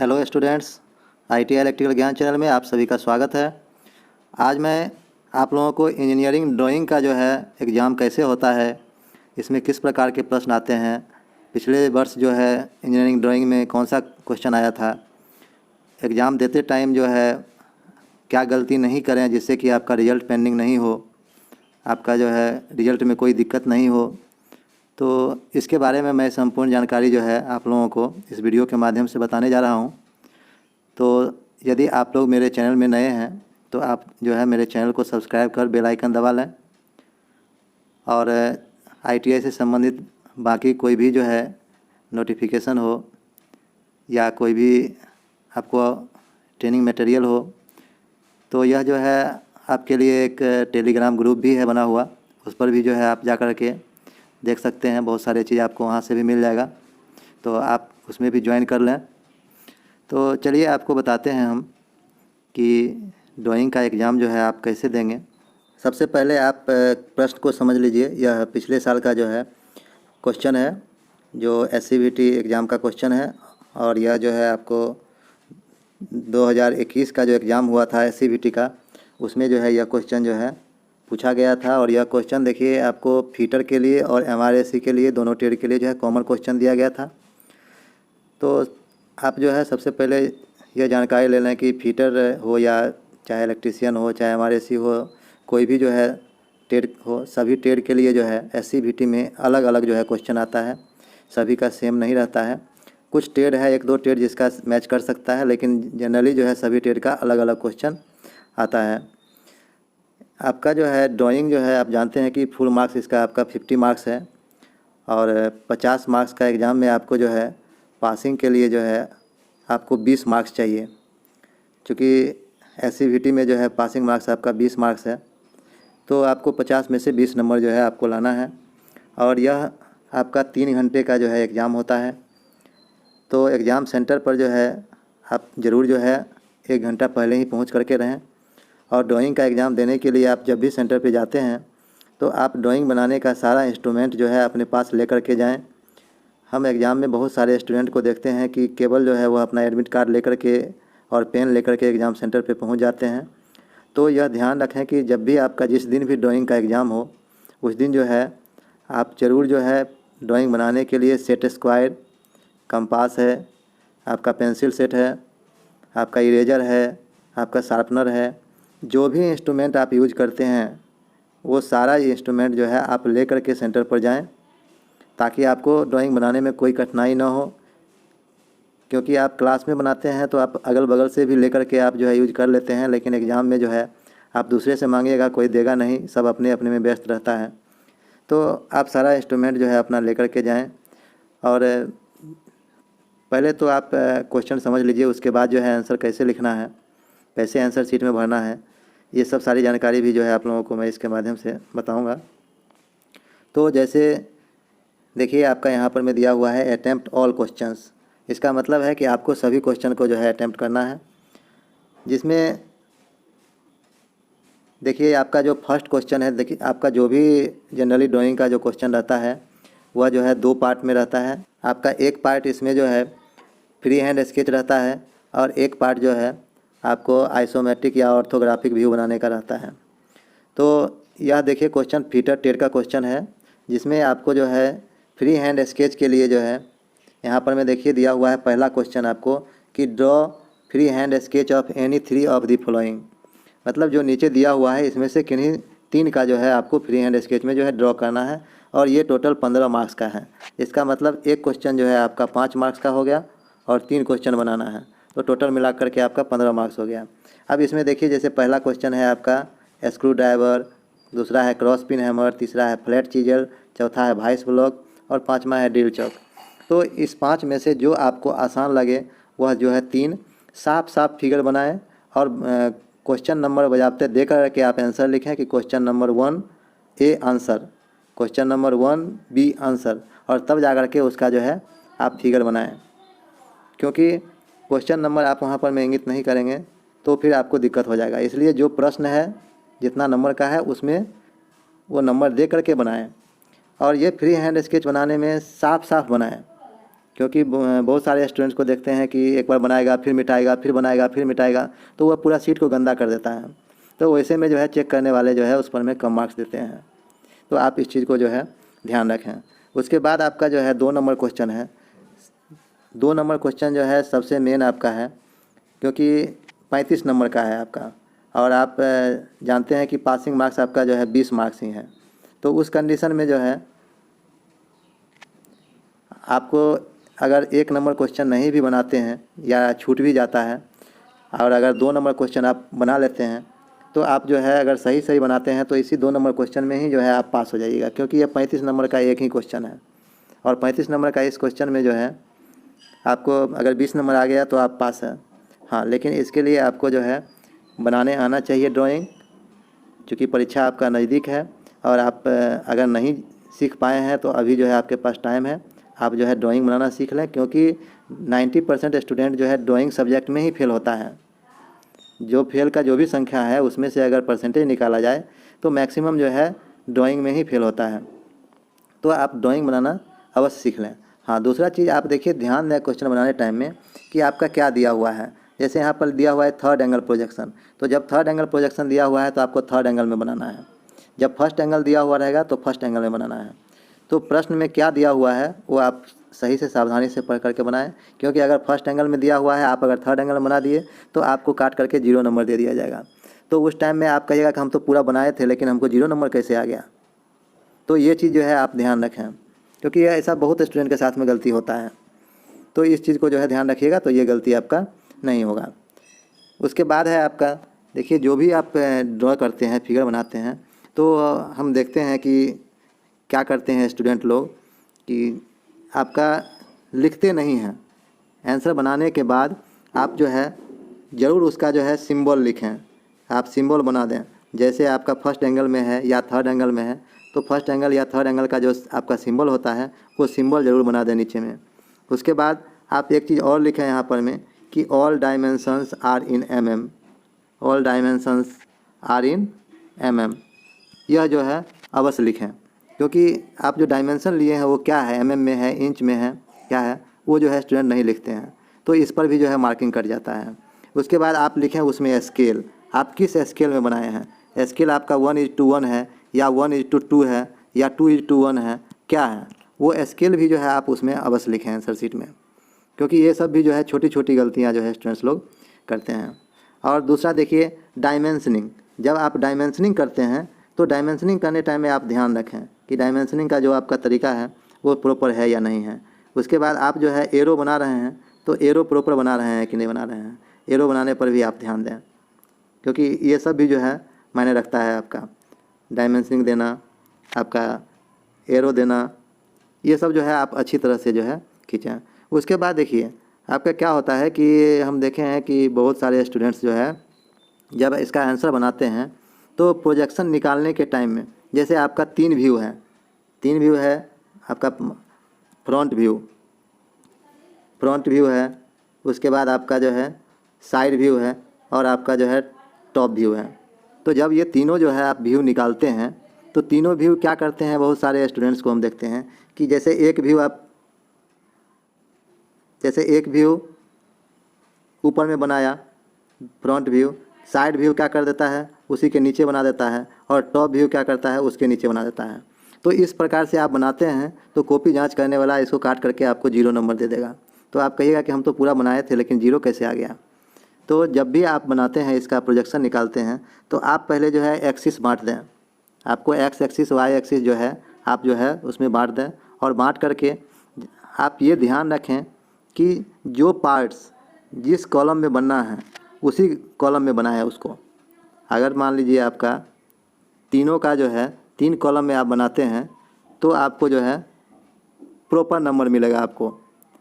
Hello students, IT electrical ज्ञान channel में आप सभी का स्वागत है। आज मैं आप लोगों को इंजीनियरिंग ड्राइंग का जो है एग्ज़ाम कैसे होता है, इसमें किस प्रकार के प्रश्न आते हैं, पिछले वर्ष जो है इंजीनियरिंग ड्राइंग में कौन सा क्वेश्चन आया था, एग्ज़ाम देते टाइम जो है क्या गलती नहीं करें जिससे कि आपका रिज़ल्ट पेंडिंग नहीं हो, आपका जो है रिज़ल्ट में कोई दिक्कत नहीं हो। तो इसके बारे में मैं संपूर्ण जानकारी जो है आप लोगों को इस वीडियो के माध्यम से बताने जा रहा हूं। तो यदि आप लोग मेरे चैनल में नए हैं तो आप जो है मेरे चैनल को सब्सक्राइब कर बेल आइकन दबा लें और आईटीआई से संबंधित बाकी कोई भी जो है नोटिफिकेशन हो या कोई भी आपको ट्रेनिंग मटेरियल हो तो यह जो है आपके लिए एक टेलीग्राम ग्रुप भी है बना हुआ, उस पर भी जो है आप जा कर के देख सकते हैं। बहुत सारे चीज़ आपको वहाँ से भी मिल जाएगा, तो आप उसमें भी ज्वाइन कर लें। तो चलिए आपको बताते हैं हम कि ड्राइंग का एग्ज़ाम जो है आप कैसे देंगे। सबसे पहले आप प्रश्न को समझ लीजिए। यह पिछले साल का जो है क्वेश्चन है, जो एससीवीटी एग्ज़ाम का क्वेश्चन है, और यह जो है आपको 2021 का जो एग्ज़ाम हुआ था एससीवीटी का, उसमें जो है यह क्वेश्चन जो है पूछा गया था। और यह क्वेश्चन देखिए आपको फीटर के लिए और एमआरएससी के लिए, दोनों ट्रेड के लिए जो है कॉमन क्वेश्चन दिया गया था। तो आप जो है सबसे पहले यह जानकारी ले लें कि फीटर हो या चाहे इलेक्ट्रीशियन हो चाहे एमआरएससी हो, कोई भी जो है ट्रेड हो, सभी ट्रेड के लिए जो है एससीवीटी में अलग अलग जो है क्वेश्चन आता है, सभी का सेम नहीं रहता है। कुछ ट्रेड है, एक दो ट्रेड जिसका मैच कर सकता है, लेकिन जनरली जो है सभी ट्रेड का अलग अलग क्वेश्चन आता है। आपका जो है ड्राइंग जो है आप जानते हैं कि फुल मार्क्स इसका आपका 50 मार्क्स है, और 50 मार्क्स का एग्ज़ाम में आपको जो है पासिंग के लिए जो है आपको 20 मार्क्स चाहिए। क्योंकि एससीवीटी में जो है पासिंग मार्क्स आपका 20 मार्क्स है, तो आपको 50 में से 20 नंबर जो है आपको लाना है। और यह आपका 3 घंटे का जो है एग्ज़ाम होता है। तो एग्ज़ाम सेंटर पर जो है आप ज़रूर जो है 1 घंटा पहले ही पहुंच करके रहें। और ड्राइंग का एग्ज़ाम देने के लिए आप जब भी सेंटर पे जाते हैं तो आप ड्राइंग बनाने का सारा इंस्ट्रूमेंट जो है अपने पास ले करके जाएं। हम एग्ज़ाम में बहुत सारे स्टूडेंट को देखते हैं कि केवल जो है वो अपना एडमिट कार्ड लेकर के और पेन लेकर के एग्ज़ाम सेंटर पे पहुंच जाते हैं। तो यह ध्यान रखें कि जब भी आपका जिस दिन भी ड्राइंग का एग्ज़ाम हो, उस दिन जो है आप ज़रूर जो है ड्राइंग बनाने के लिए सेट स्क्वायर, कंपास है, आपका पेंसिल सेट है, आपका इरेजर है, आपका शार्पनर है, जो भी इंस्ट्रूमेंट आप यूज करते हैं वो सारा इंस्ट्रूमेंट जो है आप ले कर के सेंटर पर जाएं, ताकि आपको ड्राइंग बनाने में कोई कठिनाई ना हो। क्योंकि आप क्लास में बनाते हैं तो आप अगल बगल से भी लेकर के आप जो है यूज कर लेते हैं, लेकिन एग्ज़ाम में जो है आप दूसरे से मांगिएगा, कोई देगा नहीं, सब अपने अपने में व्यस्त रहता है। तो आप सारा इंस्ट्रूमेंट जो है अपना लेकर के जाएं। और पहले तो आप क्वेश्चन समझ लीजिए, उसके बाद जो है आंसर कैसे लिखना है, कैसे आंसर शीट में भरना है, ये सब सारी जानकारी भी जो है आप लोगों को मैं इसके माध्यम से बताऊंगा। तो जैसे देखिए आपका यहाँ पर मैं दिया हुआ है अटेम्प्ट ऑल क्वेश्चंस। इसका मतलब है कि आपको सभी क्वेश्चन को जो है अटेम्प्ट करना है, जिसमें देखिए आपका जो फर्स्ट क्वेश्चन है, देखिए आपका जो भी जनरली ड्राइंग का जो क्वेश्चन रहता है वह जो है 2 पार्ट में रहता है। आपका एक पार्ट इसमें जो है फ्री हैंड स्केच रहता है, और एक पार्ट जो है आपको आइसोमेट्रिक या ऑर्थोग्राफिक व्यू बनाने का रहता है। तो यह देखिए क्वेश्चन फीटर ट्रेड का क्वेश्चन है, जिसमें आपको जो है फ्री हैंड स्केच के लिए जो है यहाँ पर मैं देखिए दिया हुआ है पहला क्वेश्चन आपको कि draw free hand sketch of any 3 of the following. मतलब जो नीचे दिया हुआ है इसमें से किन्हीं 3 का जो है आपको फ्री हैंड स्केच में जो है ड्रॉ करना है, और ये टोटल 15 मार्क्स का है। इसका मतलब एक क्वेश्चन जो है आपका 5 मार्क्स का हो गया और 3 क्वेश्चन बनाना है, तो टोटल मिला करके आपका 15 मार्क्स हो गया। अब इसमें देखिए जैसे पहला क्वेश्चन है आपका स्क्रू ड्राइवर, दूसरा है क्रॉस पिन हैमर, तीसरा है फ्लैट चीजल, चौथा है वाइस ब्लॉक, और 5वां है ड्रिल चॉक। तो इस 5 में से जो आपको आसान लगे वह जो है 3 साफ साफ फिगर बनाएं, और क्वेश्चन नंबर बजाते दे कर के आप आंसर लिखें कि question number 1 A answer, question number 1 B answer, और तब जा कर के उसका जो है आप फिगर बनाएं। क्योंकि क्वेश्चन नंबर आप वहाँ पर में इंगित नहीं करेंगे तो फिर आपको दिक्कत हो जाएगा। इसलिए जो प्रश्न है जितना नंबर का है उसमें वो नंबर दे करके बनाएं, और ये फ्री हैंड स्केच बनाने में साफ साफ बनाएं, क्योंकि बहुत सारे स्टूडेंट्स को देखते हैं कि एक बार बनाएगा फिर मिटाएगा, फिर बनाएगा फिर मिटाएगा, तो वह पूरा शीट को गंदा कर देता है। तो वैसे में जो है चेक करने वाले जो है उस पर में कम मार्क्स देते हैं। तो आप इस चीज़ को जो है ध्यान रखें। उसके बाद आपका जो है 2 नंबर क्वेश्चन है। 2 नंबर क्वेश्चन जो है सबसे मेन आपका है, क्योंकि 35 नंबर का है आपका, और आप जानते हैं कि पासिंग मार्क्स आपका जो है 20 मार्क्स ही है। तो उस कंडीशन में जो है आपको अगर 1 नंबर क्वेश्चन नहीं भी बनाते हैं या छूट भी जाता है, और अगर 2 नंबर क्वेश्चन आप बना लेते हैं, तो आप जो है अगर सही सही बनाते हैं तो इसी 2 नंबर क्वेश्चन में ही जो है आप पास हो जाइएगा, क्योंकि ये 35 नंबर का एक ही क्वेश्चन है। और 35 नंबर का इस क्वेश्चन में जो है आपको अगर 20 नंबर आ गया तो आप पास हैं। हाँ, लेकिन इसके लिए आपको जो है बनाने आना चाहिए ड्राइंग, क्योंकि परीक्षा आपका नज़दीक है। और आप अगर नहीं सीख पाए हैं तो अभी जो है आपके पास टाइम है, आप जो है ड्राइंग बनाना सीख लें, क्योंकि 90% स्टूडेंट जो है ड्राइंग सब्जेक्ट में ही फेल होता है। जो फेल का जो भी संख्या है उसमें से अगर परसेंटेज निकाला जाए तो मैक्सिमम जो है ड्राइंग में ही फेल होता है। तो आप ड्राइंग बनाना अवश्य सीख लें। हाँ, दूसरा चीज़ आप देखिए, ध्यान दें क्वेश्चन बनाने टाइम में कि आपका क्या दिया हुआ है। जैसे यहाँ पर दिया हुआ है थर्ड एंगल प्रोजेक्शन, तो जब थर्ड एंगल प्रोजेक्शन दिया हुआ है तो आपको थर्ड एंगल में बनाना है। जब फर्स्ट एंगल दिया हुआ रहेगा तो फर्स्ट एंगल में बनाना है। तो प्रश्न में क्या दिया हुआ है वो आप सही से सावधानी से पढ़ करके बनाएं, क्योंकि अगर फर्स्ट एंगल में दिया हुआ है, आप अगर थर्ड एंगल में बना दिए तो आपको काट करके 0 नंबर दे दिया जाएगा। तो उस टाइम में आप कहिएगा कि हम तो पूरा बनाए थे लेकिन हमको 0 नंबर कैसे आ गया। तो ये चीज़ जो है आप ध्यान रखें, क्योंकि ये ऐसा बहुत स्टूडेंट के साथ में गलती होता है। तो इस चीज़ को जो है ध्यान रखिएगा, तो ये गलती आपका नहीं होगा। उसके बाद है आपका, देखिए जो भी आप ड्रॉ करते हैं, फिगर बनाते हैं, तो हम देखते हैं कि क्या करते हैं स्टूडेंट लोग कि आपका लिखते नहीं हैं। आंसर बनाने के बाद आप जो है ज़रूर उसका जो है सिंबल लिखें। आप सिंबल बना दें, जैसे आपका फर्स्ट एंगल में है या थर्ड एंगल में है तो फर्स्ट एंगल या थर्ड एंगल का जो आपका सिंबल होता है वो सिंबल ज़रूर बना दें नीचे में। उसके बाद आप एक चीज़ और लिखें यहाँ पर में कि all dimensions are in mm, all dimensions are in mm, यह जो है अवश्य लिखें, क्योंकि आप जो डायमेंशन लिए हैं वो क्या है, mm में है, इंच में है, क्या है, वो जो है स्टूडेंट नहीं लिखते हैं, तो इस पर भी जो है मार्किंग कट जाता है। उसके बाद आप लिखें उसमें स्केल, आप किस स्केल में बनाए हैं। स्केल आपका 1:1 है या 1:2 है या 2:1 है, क्या है वो स्केल भी जो है आप उसमें अवश्य लिखें आंसर शीट में, क्योंकि ये सब भी जो है छोटी छोटी गलतियाँ जो है स्टूडेंट्स लोग करते हैं। और दूसरा देखिए डायमेंशनिंग, जब आप डायमेंशनिंग करते हैं तो डायमेंशनिंग करने टाइम में आप ध्यान रखें कि डायमेंशनिंग का जो आपका तरीका है वो प्रॉपर है या नहीं है। उसके बाद आप जो है एरो बना रहे हैं तो एरो प्रॉपर बना रहे हैं कि नहीं बना रहे हैं, एरो बनाने पर भी आप ध्यान दें, क्योंकि ये सब भी जो है मायने रखता है। आपका डायमेंशनिंग देना, आपका एरो देना, ये सब जो है आप अच्छी तरह से जो है खींचें। उसके बाद देखिए आपका क्या होता है कि हम देखे हैं कि बहुत सारे स्टूडेंट्स जो है जब इसका आंसर बनाते हैं तो प्रोजेक्शन निकालने के टाइम में, जैसे आपका 3 व्यू है, 3 व्यू है आपका, फ्रंट व्यू है, उसके बाद आपका जो है साइड व्यू है और आपका जो है टॉप व्यू है। तो जब ये तीनों जो है आप व्यू निकालते हैं तो तीनों व्यू क्या करते हैं, बहुत सारे स्टूडेंट्स को हम देखते हैं कि जैसे एक व्यू ऊपर में बनाया फ्रंट व्यू, साइड व्यू क्या कर देता है उसी के नीचे बना देता है, और टॉप व्यू क्या करता है उसके नीचे बना देता है। तो इस प्रकार से आप बनाते हैं तो कॉपी जांच करने वाला इसको काट करके आपको 0 नंबर दे देगा। तो आप कहिएगा कि हम तो पूरा बनाए थे लेकिन 0 कैसे आ गया। तो जब भी आप बनाते हैं, इसका प्रोजेक्शन निकालते हैं, तो आप पहले जो है एक्सिस बांट दें। आपको एक्स एक्सिस वाई एक्सिस जो है आप जो है उसमें बांट दें, और बांट करके आप ये ध्यान रखें कि जो पार्ट्स जिस कॉलम में बनना है उसी कॉलम में बना है उसको। अगर मान लीजिए आपका तीनों का जो है 3 कॉलम में आप बनाते हैं तो आपको जो है प्रॉपर नंबर मिलेगा आपको।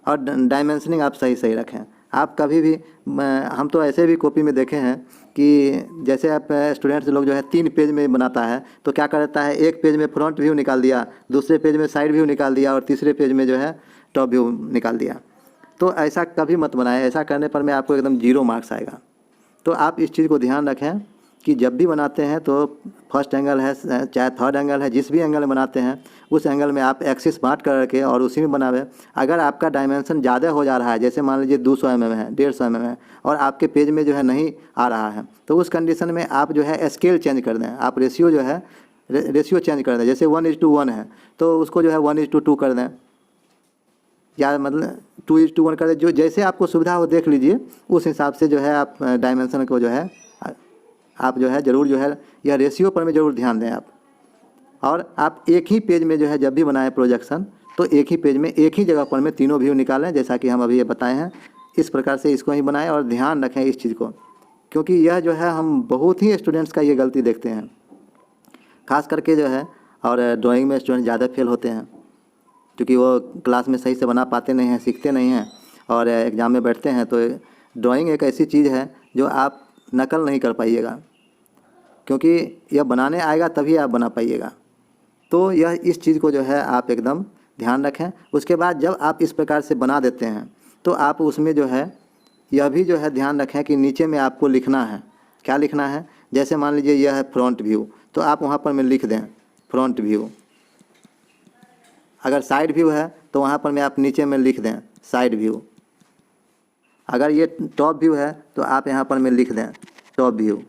और डायमेंशनिंग आप सही रखें। आप कभी भी, हम तो ऐसे भी कॉपी में देखे हैं कि जैसे आप स्टूडेंट्स लोग जो है 3 पेज में बनाता है तो क्या करता है, एक पेज में फ्रंट व्यू निकाल दिया, दूसरे पेज में साइड व्यू निकाल दिया और तीसरे पेज में जो है टॉप व्यू निकाल दिया। तो ऐसा कभी मत बनाएं, ऐसा करने पर मैं आपको एकदम 0 मार्क्स आएगा। तो आप इस चीज़ को ध्यान रखें कि जब भी बनाते हैं तो फर्स्ट एंगल है चाहे थर्ड एंगल है, जिस भी एंगल में बनाते हैं उस एंगल में आप एक्सिस बांट करके और उसी में बनावे। अगर आपका डायमेंशन ज़्यादा हो जा रहा है, जैसे मान लीजिए 200 mm है, 150 mm है, और आपके पेज में जो है नहीं आ रहा है, तो उस कंडीशन में आप जो है स्केल चेंज कर दें, आप रेशियो जो है रेशियो चेंज कर दें। जैसे 1:1 है तो उसको जो है 1:2 कर दें, या मतलब 2:1 कर दें, जो जैसे आपको सुविधा हो देख लीजिए, उस हिसाब से जो है आप डायमेंशन को जो है आप जो है ज़रूर जो है यह रेशियो पर में ज़रूर ध्यान दें आप। और आप एक ही पेज में जो है जब भी बनाएं प्रोजेक्शन, तो एक ही पेज में एक ही जगह पर में तीनों व्यू निकालें, जैसा कि हम अभी ये बताए हैं। इस प्रकार से इसको ही बनाएं और ध्यान रखें इस चीज़ को, क्योंकि यह जो है हम बहुत ही स्टूडेंट्स का ये गलती देखते हैं, खास करके जो है। और ड्राइंग में स्टूडेंट ज़्यादा फेल होते हैं, क्योंकि वो क्लास में सही से बना पाते नहीं हैं, सीखते नहीं हैं, और एग्ज़ाम में बैठते हैं। तो ड्राइंग एक ऐसी चीज़ है जो आप नकल नहीं कर पाइएगा, क्योंकि यह बनाने आएगा तभी आप बना पाइएगा। तो यह इस चीज़ को जो है आप एकदम ध्यान रखें। उसके बाद जब आप इस प्रकार से बना देते हैं तो आप उसमें जो है यह भी जो है ध्यान रखें कि नीचे में आपको लिखना है। क्या लिखना है? जैसे मान लीजिए यह है फ्रंट व्यू, तो आप वहाँ पर में लिख दें फ्रंट व्यू। अगर साइड व्यू है तो वहाँ पर में आप नीचे में लिख दें साइड व्यू। अगर ये टॉप व्यू है तो आप यहाँ पर में लिख दें टॉप व्यू।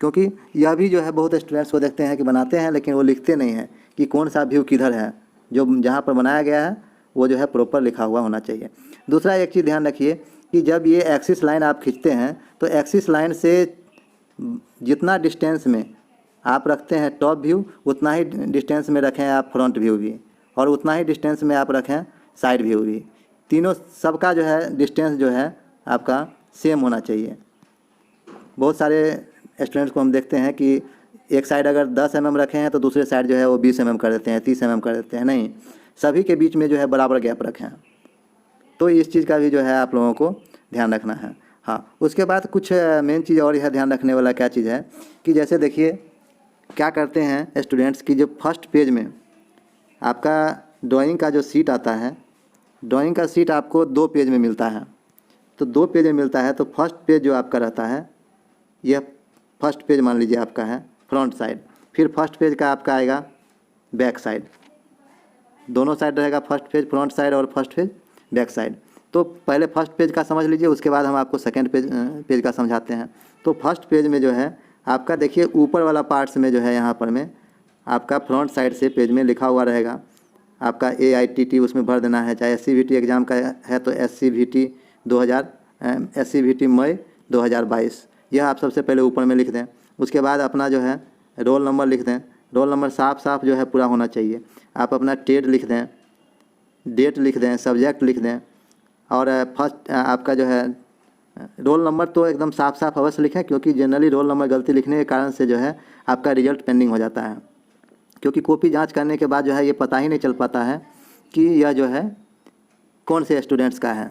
क्योंकि यह भी जो है बहुत स्टूडेंट्स को देखते हैं कि बनाते हैं, लेकिन वो लिखते नहीं हैं कि कौन सा व्यू किधर है। जो जहाँ पर बनाया गया है वो जो है प्रॉपर लिखा हुआ होना चाहिए। दूसरा एक चीज़ ध्यान रखिए कि जब ये एक्सिस लाइन आप खींचते हैं तो एक्सिस लाइन से जितना डिस्टेंस में आप रखते हैं टॉप व्यू, उतना ही डिस्टेंस में रखें आप फ्रंट व्यू भी, और उतना ही डिस्टेंस में आप रखें साइड व्यू भी। तीनों सबका जो है डिस्टेंस जो है आपका सेम होना चाहिए। बहुत सारे स्टूडेंट्स को हम देखते हैं कि एक साइड अगर 10 mm रखे हैं तो दूसरे साइड जो है वो 20 mm कर देते हैं, 30 mm कर देते हैं। नहीं, सभी के बीच में जो है बराबर गैप रखें। तो इस चीज़ का भी जो है आप लोगों को ध्यान रखना है। हाँ, उसके बाद कुछ मेन चीज़ और यह ध्यान रखने वाला क्या चीज़ है कि जैसे देखिए क्या करते हैं स्टूडेंट्स की, जो फर्स्ट पेज में आपका ड्राइंग का जो सीट आता है, ड्राइंग का सीट आपको 2 पेज में मिलता है। तो 2 पेज में मिलता है तो फर्स्ट पेज जो आपका रहता है, यह फर्स्ट पेज मान लीजिए आपका है फ्रंट साइड, फिर फर्स्ट पेज का आपका आएगा बैक साइड। दोनों साइड रहेगा, फर्स्ट पेज फ्रंट साइड और फर्स्ट पेज बैक साइड। तो पहले फर्स्ट पेज का समझ लीजिए, उसके बाद हम आपको सेकंड पेज का समझाते हैं। तो फर्स्ट पेज में जो है आपका देखिए ऊपर वाला पार्ट्स में जो है यहाँ पर में आपका फ्रंट साइड से पेज में लिखा हुआ रहेगा आपका AITT, उसमें भर देना है। चाहे SCVT एग्ज़ाम का है तो SCVT मई 2022, यह आप सबसे पहले ऊपर में लिख दें। उसके बाद अपना जो है रोल नंबर लिख दें। रोल नंबर साफ साफ जो है पूरा होना चाहिए। आप अपना टेड लिख दें, डेट लिख दें, सब्जेक्ट लिख दें, और फर्स्ट आपका जो है रोल नंबर तो एकदम साफ साफ अवश्य लिखें, क्योंकि जनरली रोल नंबर गलती लिखने के कारण से जो है आपका रिजल्ट पेंडिंग हो जाता है। क्योंकि कॉपी जांच करने के बाद जो है ये पता ही नहीं चल पाता है कि यह जो है कौन से स्टूडेंट्स का है।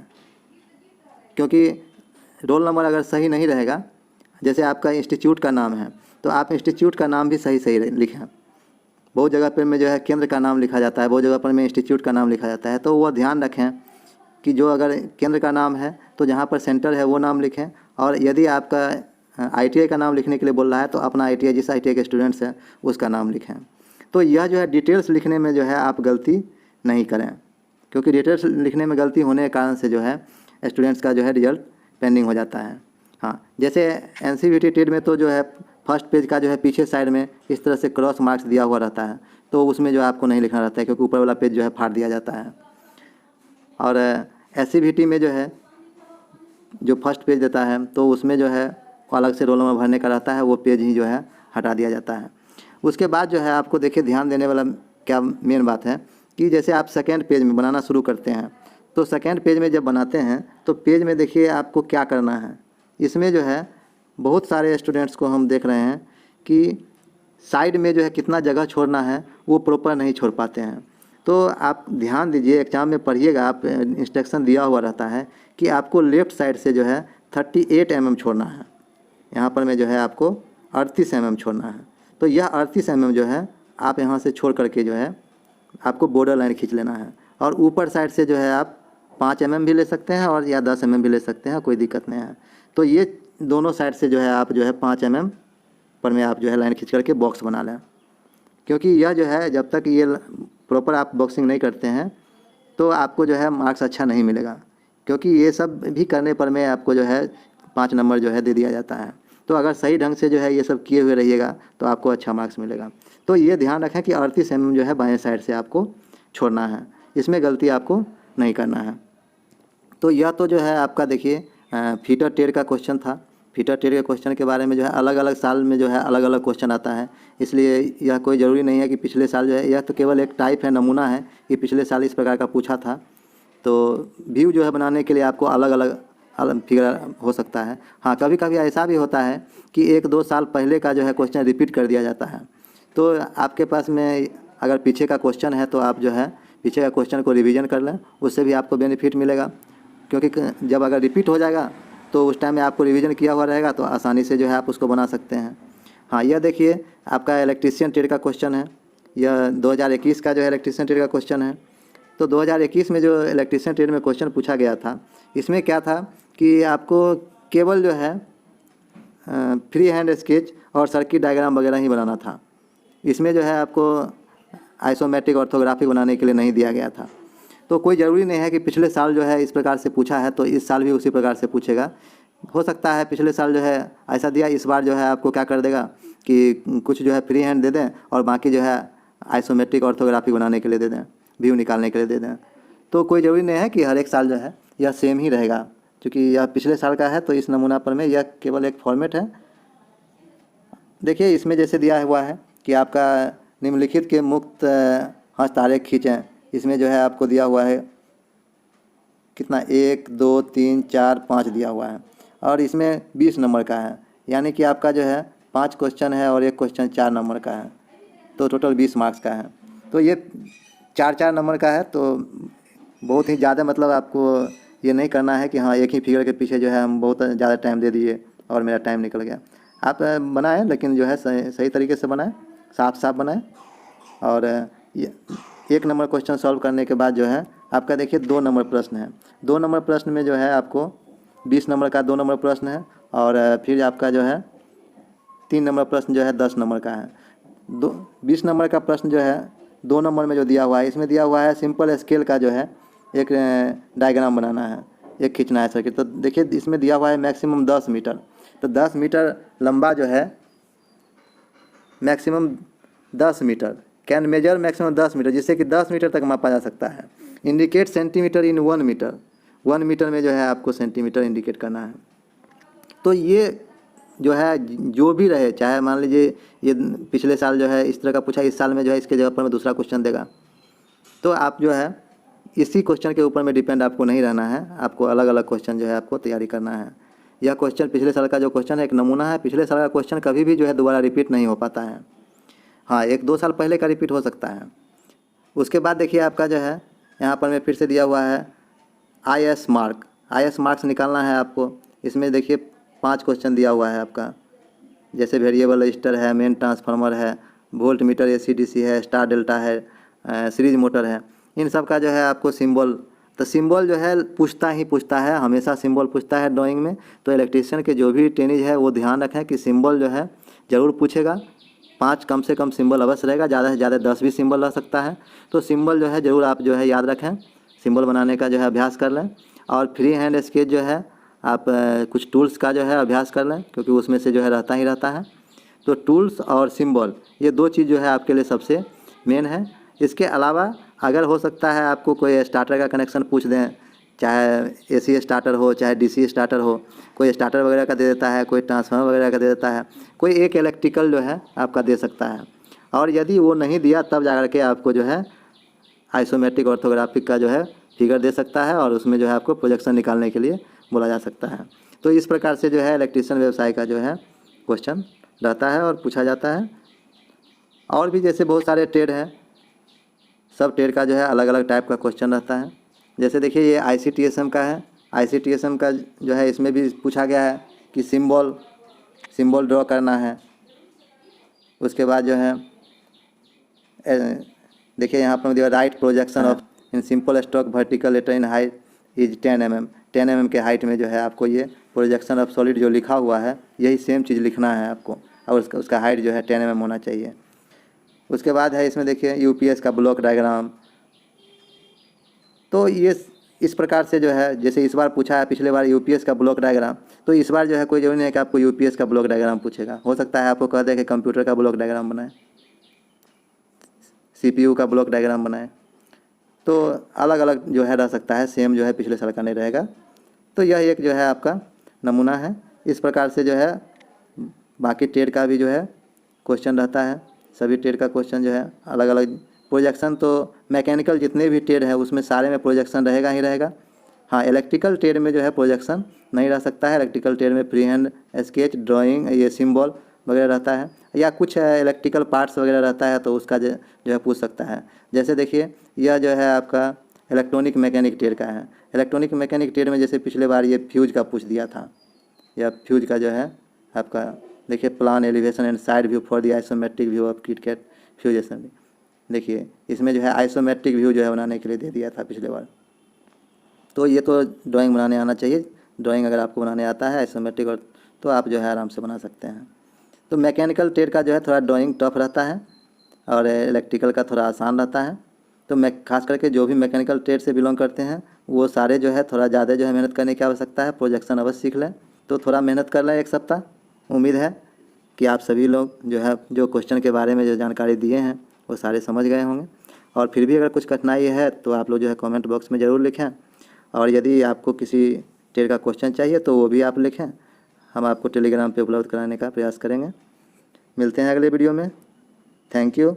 क्योंकि रोल नंबर अगर सही नहीं रहेगा, जैसे आपका इंस्टीट्यूट का नाम है तो आप इंस्टीट्यूट का नाम भी सही लिखें। बहुत जगह पर में जो है केंद्र का नाम लिखा जाता है, बहुत जगह पर में इंस्टीट्यूट का नाम लिखा जाता है। तो वह ध्यान रखें कि जो अगर केंद्र का नाम है तो जहाँ पर सेंटर है वो नाम लिखें, और यदि आपका ITI का नाम लिखने के लिए बोल रहा है तो अपना ITI जिस ITI के स्टूडेंट्स हैं उसका नाम लिखें। तो यह जो है डिटेल्स लिखने में जो है आप गलती नहीं करें, क्योंकि डिटेल्स लिखने में गलती होने के कारण से जो है स्टूडेंट्स का जो है रिजल्ट पेंडिंग हो जाता है। हाँ, जैसे NCVT टेड में तो जो है फर्स्ट पेज का जो है पीछे साइड में इस तरह से क्रॉस मार्क्स दिया हुआ रहता है, तो उसमें जो आपको नहीं लिखना रहता है, क्योंकि ऊपर वाला पेज जो है फाड़ दिया जाता है। और SCVT में जो है जो फर्स्ट पेज देता है तो उसमें जो है अलग से रोल नंबर भरने का रहता है, वो पेज ही जो है हटा दिया जाता है। उसके बाद जो है आपको देखिए ध्यान देने वाला क्या मेन बात है कि जैसे आप सेकेंड पेज में बनाना शुरू करते हैं, तो सेकेंड पेज में जब बनाते हैं तो पेज में देखिए आपको क्या करना है। इसमें जो है बहुत सारे स्टूडेंट्स को हम देख रहे हैं कि साइड में जो है कितना जगह छोड़ना है वो प्रॉपर नहीं छोड़ पाते हैं। तो आप ध्यान दीजिए, एग्ज़ाम में पढ़िएगा, आप इंस्ट्रक्शन दिया हुआ रहता है कि आपको लेफ़्ट साइड से जो है 38 mm छोड़ना है। यहाँ पर में जो है आपको 38 mm छोड़ना है। तो यह 38 mm जो है आप यहाँ से छोड़ करके जो है आपको बॉर्डर लाइन खींच लेना है, और ऊपर साइड से जो है आप 5 mm भी ले सकते हैं और या 10 mm भी ले सकते हैं, कोई दिक्कत नहीं है। तो ये दोनों साइड से जो है आप जो है 5 mm पर में आप जो है लाइन खींच करके बॉक्स बना लें, क्योंकि यह जो है जब तक ये प्रॉपर आप बॉक्सिंग नहीं करते हैं तो आपको जो है मार्क्स अच्छा नहीं मिलेगा, क्योंकि ये सब भी करने पर में आपको जो है 5 नंबर जो है दे दिया जाता है। तो अगर सही ढंग से जो है ये सब किए हुए रहिएगा तो आपको अच्छा मार्क्स मिलेगा। तो ये ध्यान रखें कि 38 mm जो है बाएं साइड से आपको छोड़ना है, इसमें गलती आपको नहीं करना है। तो यह तो जो है आपका देखिए फीटर टेढ़ का क्वेश्चन था। फीटर टेढ़ के क्वेश्चन के बारे में जो है अलग अलग साल में जो है अलग अलग क्वेश्चन आता है, इसलिए यह कोई ज़रूरी नहीं है कि पिछले साल जो है, यह तो केवल एक टाइप है, नमूना है कि पिछले साल इस प्रकार का पूछा था। तो व्यू जो है बनाने के लिए आपको अलग अलग फिगर हो सकता है। हाँ, कभी कभी ऐसा भी होता है कि 1-2 साल पहले का जो है क्वेश्चन रिपीट कर दिया जाता है। तो आपके पास में अगर पीछे का क्वेश्चन है तो आप जो है पीछे का क्वेश्चन को रिवीजन कर लें, उससे भी आपको बेनिफिट मिलेगा, क्योंकि जब अगर रिपीट हो जाएगा तो उस टाइम में आपको रिवीजन किया हुआ रहेगा तो आसानी से जो है आप उसको बना सकते हैं। हाँ, यह देखिए आपका इलेक्ट्रीशियन ट्रेड का क्वेश्चन है। यह 2021 का जो है इलेक्ट्रीशियन ट्रेड का क्वेश्चन है। तो 2021 में जो इलेक्ट्रीशियन ट्रेड में क्वेश्चन पूछा गया था, इसमें क्या था कि आपको केवल जो है फ्री हैंड स्केच और सर्किट डायग्राम वगैरह ही बनाना था। इसमें जो है आपको आइसोमेट्रिक ऑर्थोग्राफी बनाने के लिए नहीं दिया गया था। तो कोई ज़रूरी नहीं है कि पिछले साल जो है इस प्रकार से पूछा है तो इस साल भी उसी प्रकार से पूछेगा। हो सकता है पिछले साल जो है ऐसा दिया, इस बार जो है आपको क्या कर देगा कि कुछ जो है फ्री हैंड दे दें और बाकी जो है आइसोमेट्रिक ऑर्थोग्राफी बनाने के लिए दे दें, व्यू निकालने के लिए दे दें। तो कोई ज़रूरी नहीं है कि हर एक साल जो है यह सेम ही रहेगा, क्योंकि यह पिछले साल का है तो इस नमूना पर में यह केवल एक फॉर्मेट है। देखिए इसमें जैसे दिया हुआ है कि आपका निम्नलिखित के मुक्त हस्त आरेख खींचें। इसमें जो है आपको दिया हुआ है कितना 1 2 3 4 5 दिया हुआ है और इसमें 20 नंबर का है, यानी कि आपका जो है 5 क्वेश्चन है और एक क्वेश्चन 4 नंबर का है, तो टोटल 20 मार्क्स का है। तो ये 4-4 नंबर का है, तो बहुत ही ज़्यादा मतलब आपको ये नहीं करना है कि हाँ एक ही फिगर के पीछे जो है हम बहुत ज़्यादा टाइम दे दिए और मेरा टाइम निकल गया। आप बनाएं, लेकिन जो है सही तरीके से बनाएं, साफ साफ बनाएं। और ये 1 नंबर क्वेश्चन सॉल्व करने के बाद जो है आपका देखिए 2 नंबर प्रश्न है। 2 नंबर प्रश्न में जो है आपको 20 नंबर का 2 नंबर प्रश्न है और फिर आपका जो है 3 नंबर प्रश्न जो है 10 नंबर का है। 20 नंबर का प्रश्न जो है 2 नंबर में जो दिया हुआ है, इसमें दिया हुआ है सिंपल स्केल का जो है एक डायग्राम बनाना है, एक खींचना है सर्किट। तो देखिए इसमें दिया हुआ है मैक्सिमम 10 मीटर, तो 10 मीटर लंबा जो है maximum 10 metre can measure maximum 10 metre, जिससे कि 10 मीटर तक मापा जा सकता है। Indicate centimetre in 1 metre, 1 metre में जो है आपको सेंटीमीटर इंडिकेट करना है। तो ये जो है जो भी रहे, चाहे मान लीजिए ये पिछले साल जो है इस तरह का पूछा, इस साल में जो है इसके जगह पर में दूसरा क्वेश्चन देगा, तो आप जो है इसी क्वेश्चन के ऊपर में डिपेंड आपको नहीं रहना है, आपको अलग अलग क्वेश्चन जो है आपको तैयारी करना है। यह क्वेश्चन पिछले साल का जो क्वेश्चन है एक नमूना है। पिछले साल का क्वेश्चन कभी भी जो है दोबारा रिपीट नहीं हो पाता है। हाँ, 1-2 साल पहले का रिपीट हो सकता है। उसके बाद देखिए आपका जो है यहाँ पर में फिर से दिया हुआ है IS मार्क। IS मार्क्स निकालना है आपको। इसमें देखिए 5 क्वेश्चन दिया हुआ है आपका, जैसे वेरिएबल रजिस्टर है, मेन ट्रांसफार्मर है, वोल्ट मीटर AC/DC है, स्टार डेल्टा है, सीरीज मोटर है। इन सब का जो है आपको सिंबल, तो सिंबल जो है पूछता है, हमेशा सिंबल पूछता है ड्राइंग में। तो इलेक्ट्रीशियन के जो भी ट्रेनिज है वो ध्यान रखें कि सिंबल जो है ज़रूर पूछेगा। 5 कम से कम सिंबल अवश्य रहेगा, ज़्यादा से ज़्यादा 10 भी सिंबल रह सकता है। तो सिंबल जो है ज़रूर आप जो है याद रखें, सिंबल बनाने का जो है अभ्यास कर लें। और फ्री हैंड स्केच जो है आप कुछ टूल्स का जो है अभ्यास कर लें, क्योंकि उसमें से जो है रहता है। तो टूल्स और सिंबल ये 2 चीज़ जो है आपके लिए सबसे मेन है। इसके अलावा अगर हो सकता है आपको कोई स्टार्टर का कनेक्शन पूछ दें, चाहे AC स्टार्टर हो चाहे DC स्टार्टर हो, कोई स्टार्टर वगैरह का दे देता है, कोई ट्रांसफार्मर वगैरह का दे देता है, कोई एक इलेक्ट्रिकल जो है आपका दे सकता है। और यदि वो नहीं दिया तब जा कर के आपको जो है आइसोमेट्रिक ऑर्थोग्राफिक का जो है फिगर दे सकता है और उसमें जो है आपको प्रोजेक्शन निकालने के लिए बोला जा सकता है। तो इस प्रकार से जो है इलेक्ट्रीशियन व्यवसाय का जो है क्वेश्चन रहता है और पूछा जाता है। और भी जैसे बहुत सारे ट्रेड हैं, सब ट्रेड का जो है अलग अलग टाइप का क्वेश्चन रहता है। जैसे देखिए ये ICTSM का है। ICTSM का जो है इसमें भी पूछा गया है कि सिंबल ड्रॉ करना है। उसके बाद जो है देखिए यहाँ पर दिया right projection of in simple stroke vertical letter in high is 10 mm। 10 mm के हाइट में जो है आपको ये प्रोजेक्शन ऑफ सॉलिड जो लिखा हुआ है यही सेम चीज़ लिखना है आपको, और उसका हाइट जो है 10 mm होना चाहिए। उसके बाद है इसमें देखिए यूपीएस का ब्लॉक डायग्राम। तो ये इस प्रकार से जो है, जैसे इस बार पूछा है पिछले बार यूपीएस का ब्लॉक डायग्राम, तो इस बार जो है कोई जरूरी नहीं है कि आपको यूपीएस का ब्लॉक डायग्राम पूछेगा। हो सकता है आपको कह दे कि कंप्यूटर का ब्लॉक डायग्राम बनाए, सीपीयू का ब्लॉक डायग्राम बनाए। तो अलग अलग जो है रह सकता है, सेम जो है पिछले साल का नहीं रहेगा। तो यह एक जो है आपका नमूना है। इस प्रकार से जो है बाकी टेड का भी जो है क्वेश्चन रहता है। सभी टेड का क्वेश्चन जो है अलग अलग प्रोजेक्शन, तो मैकेनिकल जितने भी टेड है उसमें सारे में प्रोजेक्शन रहेगा ही रहेगा। हाँ, इलेक्ट्रिकल टेड में जो है प्रोजेक्शन नहीं रह सकता है। इलेक्ट्रिकल टेड में फ्री हैंड स्केच, ड्राइंग, ये सिंबल वगैरह रहता है, या कुछ इलेक्ट्रिकल पार्ट्स वगैरह रहता है तो उसका जो है पूछ सकता है। जैसे देखिए यह जो है आपका इलेक्ट्रॉनिक मैकेनिक टेड का है। इलेक्ट्रॉनिक मैकेनिक टेड में जैसे पिछले बार ये फ्यूज का पूछ दिया था, या फ्यूज का जो है आपका देखिए plan elevation and side view for the isometric view of KitKat fuse assembly. देखिए इसमें जो है आइसोमेट्रिक व्यू जो है बनाने के लिए दे दिया था पिछले बार। तो ये तो ड्राइंग बनाने आना चाहिए। ड्राइंग अगर आपको बनाने आता है आइसोमेट्रिक, और तो आप जो है आराम से बना सकते हैं। तो मैकेनिकल टेड का जो है थोड़ा ड्राइंग टफ रहता है और इलेक्ट्रिकल का थोड़ा आसान रहता है। तो मैं खास करके जो भी मैकेनिकल ट्रेड से बिलोंग करते हैं वो सारे जो है थोड़ा ज़्यादा जो है मेहनत करने की आवश्यकता है। प्रोजेक्शन अवश्य सीख लें, तो थोड़ा मेहनत कर लें एक सप्ताह। उम्मीद है कि आप सभी लोग जो है जो क्वेश्चन के बारे में जो जानकारी दिए हैं वो सारे समझ गए होंगे। और फिर भी अगर कुछ कठिनाई है तो आप लोग जो है कमेंट बॉक्स में ज़रूर लिखें, और यदि आपको किसी ट्रेड का क्वेश्चन चाहिए तो वो भी आप लिखें, हम आपको टेलीग्राम पे उपलब्ध कराने का प्रयास करेंगे। मिलते हैं अगले वीडियो में। Thank you.